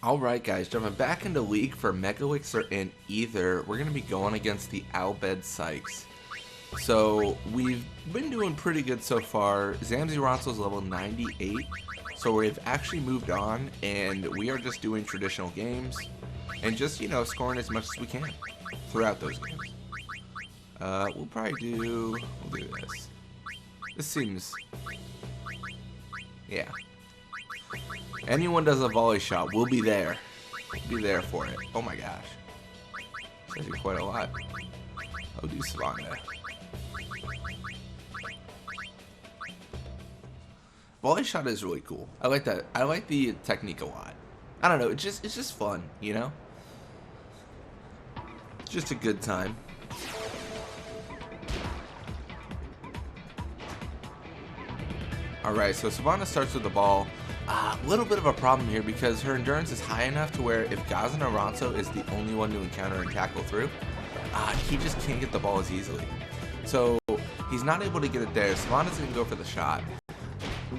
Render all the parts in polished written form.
Alright guys, jumping back into League for Megawixer and Ether, we're going to be going against the Bhed Psyches. So, we've been doing pretty good so far. Zamzy Ronso's level 98, so we've actually moved on, and we are just doing traditional games, and just, you know, scoring as much as we can throughout those games. We'll do this. This seems, yeah. Anyone does a volley shot, we'll be there. Be there for it. Oh my gosh. That's actually quite a lot. I'll do Savannah. Volley shot is really cool. I like that. I like the technique a lot. I don't know, it's just fun, you know? It's just a good time. Alright, so Savannah starts with the ball. A little bit of a problem here because her endurance is high enough to where if Bhed and Ronso is the only one to encounter and tackle through, he just can't get the ball as easily. So he's not able to get it there. Savannah's going to go for the shot.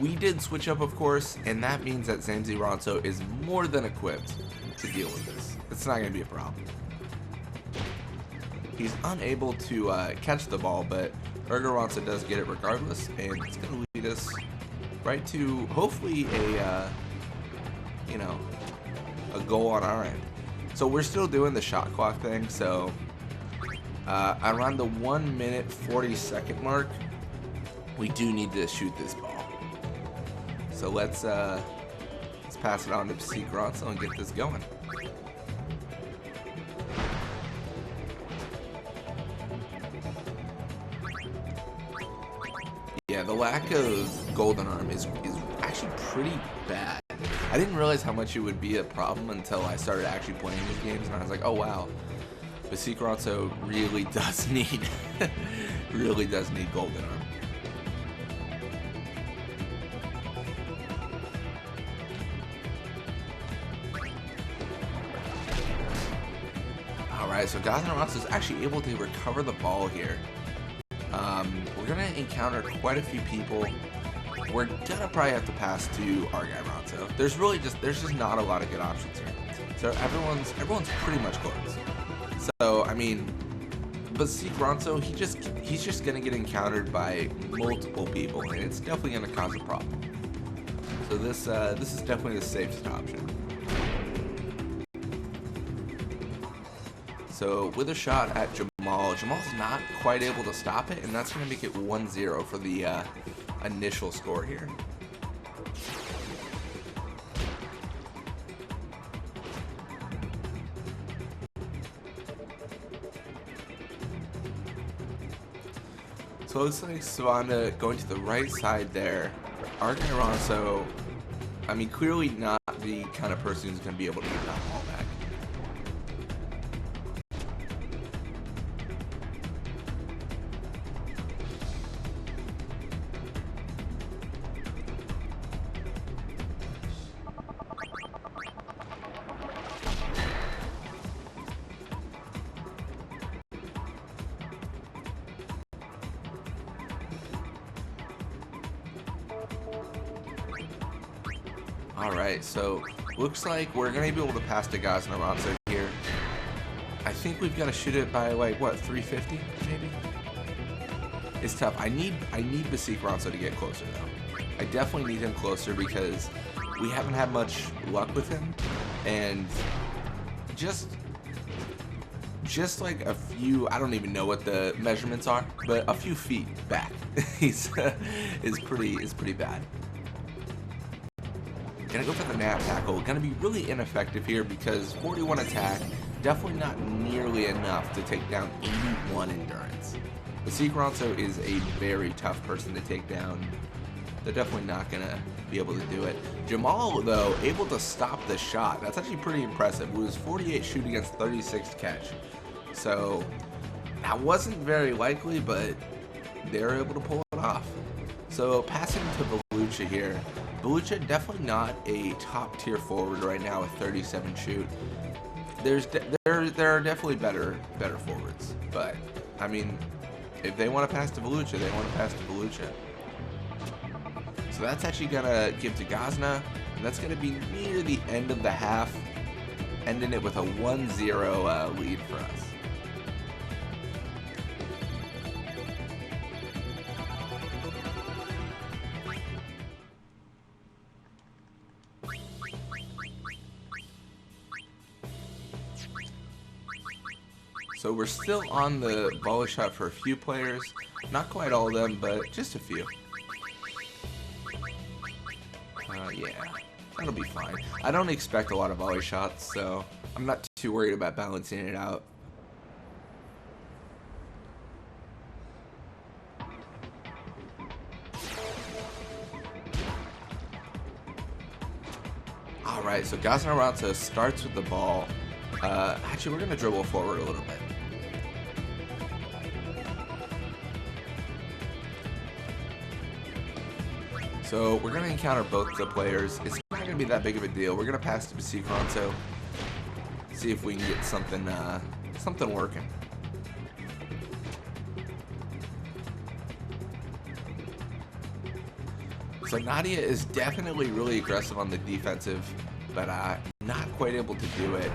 We did switch up, of course, and that means that Zamzy Ronso is more than equipped to deal with this. It's not going to be a problem. He's unable to catch the ball, but Argain Ronso does get it regardless, and it's going to lead us right to hopefully a goal on our end. So we're still doing the shot clock thing. So around the 1 minute 40-second mark, we do need to shoot this ball. So let's pass it on to Basik and Argain Ronso and get this going. Yeah, the lack of golden arm is actually pretty bad. I didn't realize how much it would be a problem until I started actually playing these games, and I was like, oh wow, Basik and Argain Ronso really does need golden arm. Alright, so Bhed and Ronso is actually able to recover the ball here. We're gonna encounter quite a few people. We're gonna probably have to pass to Argain Ronso. There's just not a lot of good options here. So everyone's pretty much close. So I mean, Basik and Ronso, he's just gonna get encountered by multiple people, and it's definitely gonna cause a problem. So this is definitely the safest option. So with a shot at Jamal's not quite able to stop it, and that's going to make it 1-0 for the initial score here. So it looks like Savannah going to the right side there. Argain Ronso, I mean, clearly not the kind of person who's going to be able to get that ball back. Alright, so looks like we're going to be able to pass to Bhed and Ronso here. I think we've got to shoot it by like, what, 350 maybe? It's tough. I need Basik and Ronso to get closer though. I definitely need him closer because we haven't had much luck with him, and just like a few, I don't even know what the measurements are, but a few feet back is pretty bad. Gonna go for the nap tackle. Gonna be really ineffective here because 41 attack, definitely not nearly enough to take down 81 endurance. Basik and Ronso is a very tough person to take down. They're definitely not gonna be able to do it. Jamal, though, able to stop the shot. That's actually pretty impressive. It was 48 shoot against 36 catch. So that wasn't very likely, but they were able to pull it off. So passing to Belucha here. Belucha definitely not a top tier forward right now with 37 shoot. There are definitely better forwards, but I mean, if they want to pass to Belucha, they want to pass to Belucha. So that's actually gonna give to Gazna. And that's going to be near the end of the half, ending it with a 1-0 lead for us. So we're still on the volley shot for a few players. Not quite all of them, but just a few. Yeah, that'll be fine. I don't expect a lot of volley shots, so I'm not too worried about balancing it out. Alright, so Basik and Argain Ronso starts with the ball. Actually, we're going to dribble forward a little bit. So we're going to encounter both the players. It's not going to be that big of a deal. We're going to pass to Basik and Ronso. See if we can get something something working. So Nadia is definitely really aggressive on the defensive, but not quite able to do it.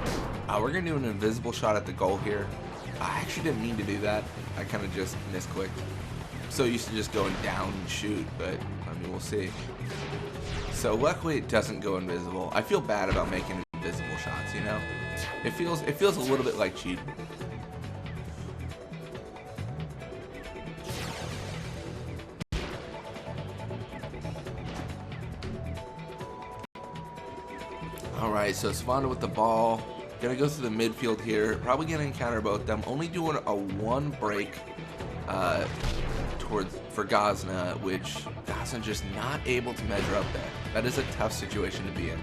We're going to do an invisible shot at the goal here. I actually didn't mean to do that. I kind of just misclicked. I'm so used to just going down and shoot, but I mean, we'll see. So luckily it doesn't go invisible. I feel bad about making invisible shots, you know? It feels a little bit like cheating. Alright, so Savannah with the ball. Gonna go through the midfield here. Probably gonna encounter both them. Only doing a one break for Gazna, which Gazna just not able to measure up there. That is a tough situation to be in.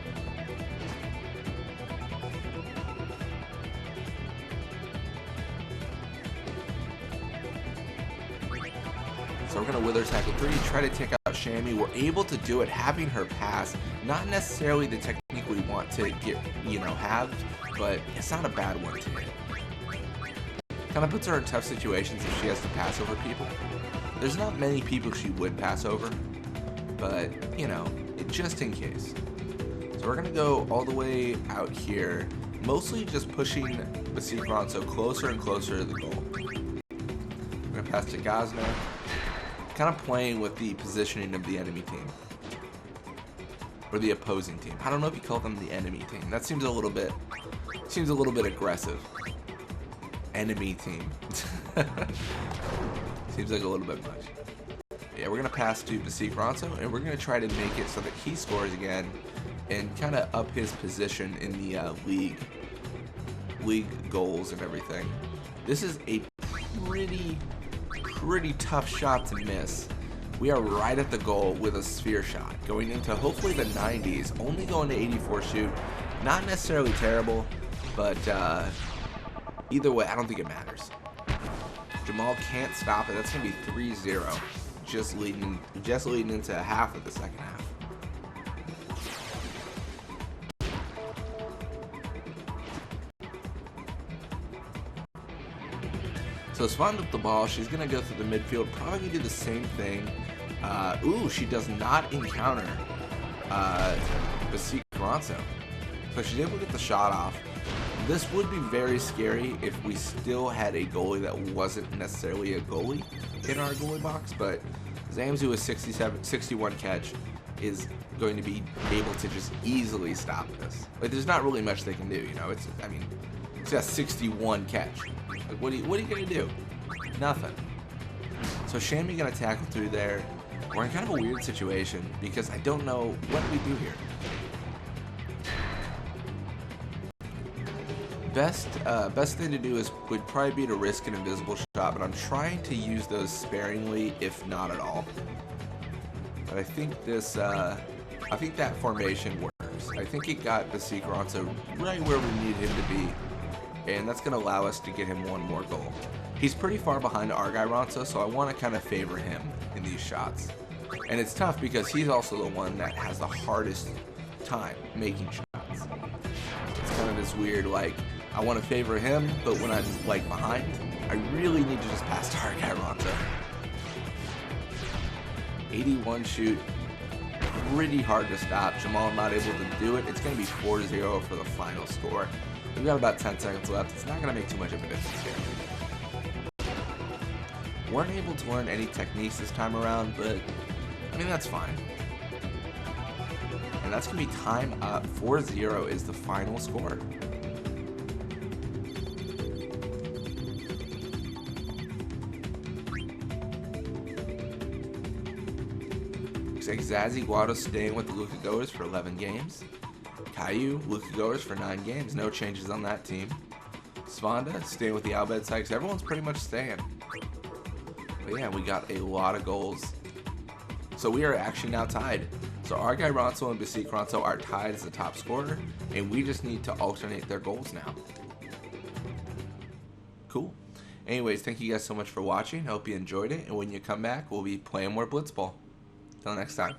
So we're going to wither tackle 3, try to take out Shammy. We're able to do it, having her pass. Not necessarily the technique we want to get, have, but it's not a bad one to hit. Kind of puts her in tough situations if she has to pass over people. There's not many people she would pass over, but, just in case. So we're going to go all the way out here, mostly just pushing Basik and Ronso closer and closer to the goal. We're going to pass to Gazna. Kind of playing with the positioning of the enemy team. Or the opposing team. I don't know if you call them the enemy team. That seems a little bit aggressive. Enemy team. Seems like a little bit much. Yeah, we're going to pass to Basik and Ronso, and we're going to try to make it so that he scores again and kind of up his position in the league goals and everything. This is a pretty tough shot to miss. We are right at the goal with a sphere shot, going into hopefully the 90s, only going to 84 shoot. Not necessarily terrible, but either way, I don't think it matters. Jamal can't stop it. That's going to be 3-0, just leading into half of the second half. So Svan with the ball, she's going to go through the midfield, probably going to do the same thing. Ooh, she does not encounter Basik and Ronso. So she's able to get the shot off. This would be very scary if we still had a goalie that wasn't necessarily a goalie in our goalie box, but Zamzu with 61 catch is going to be able to just easily stop this. Like, there's not really much they can do, it's got 61 catch. Like, what are you gonna do? Nothing. So Shammy gonna tackle through there. We're in kind of a weird situation because I don't know what we do here. Best thing to do would probably be to risk an invisible shot, but I'm trying to use those sparingly, if not at all. But I think I think that formation works. I think it got Basik and Ronso right where we need him to be. And that's going to allow us to get him one more goal. He's pretty far behind Argain Ronso, so I want to kind of favor him in these shots. And it's tough because he's also the one that has the hardest time making shots. It's kind of this weird, I want to favor him, but when I'm, behind, I really need to just pass to Argain Ronso. 81 shoot. pretty hard to stop. Jamal not able to do it. It's going to be 4-0 for the final score. We've got about 10 seconds left. It's not going to make too much of a difference here. Weren't able to learn any techniques this time around, but I mean, that's fine. And that's going to be time up. 4-0 is the final score. Looks like Zazzy Guado staying with the Luka Goers for 11 games. Caillou, Luka Goers for 9 games. No changes on that team. Svanda staying with the Bhed Psyches. Everyone's pretty much staying. But yeah, we got a lot of goals. So we are actually now tied. So Argain Ronso and Basik Ronso are tied as the top scorer, and we just need to alternate their goals now. Cool. Anyways, thank you guys so much for watching. I hope you enjoyed it, and when you come back, we'll be playing more Blitzball. Till next time.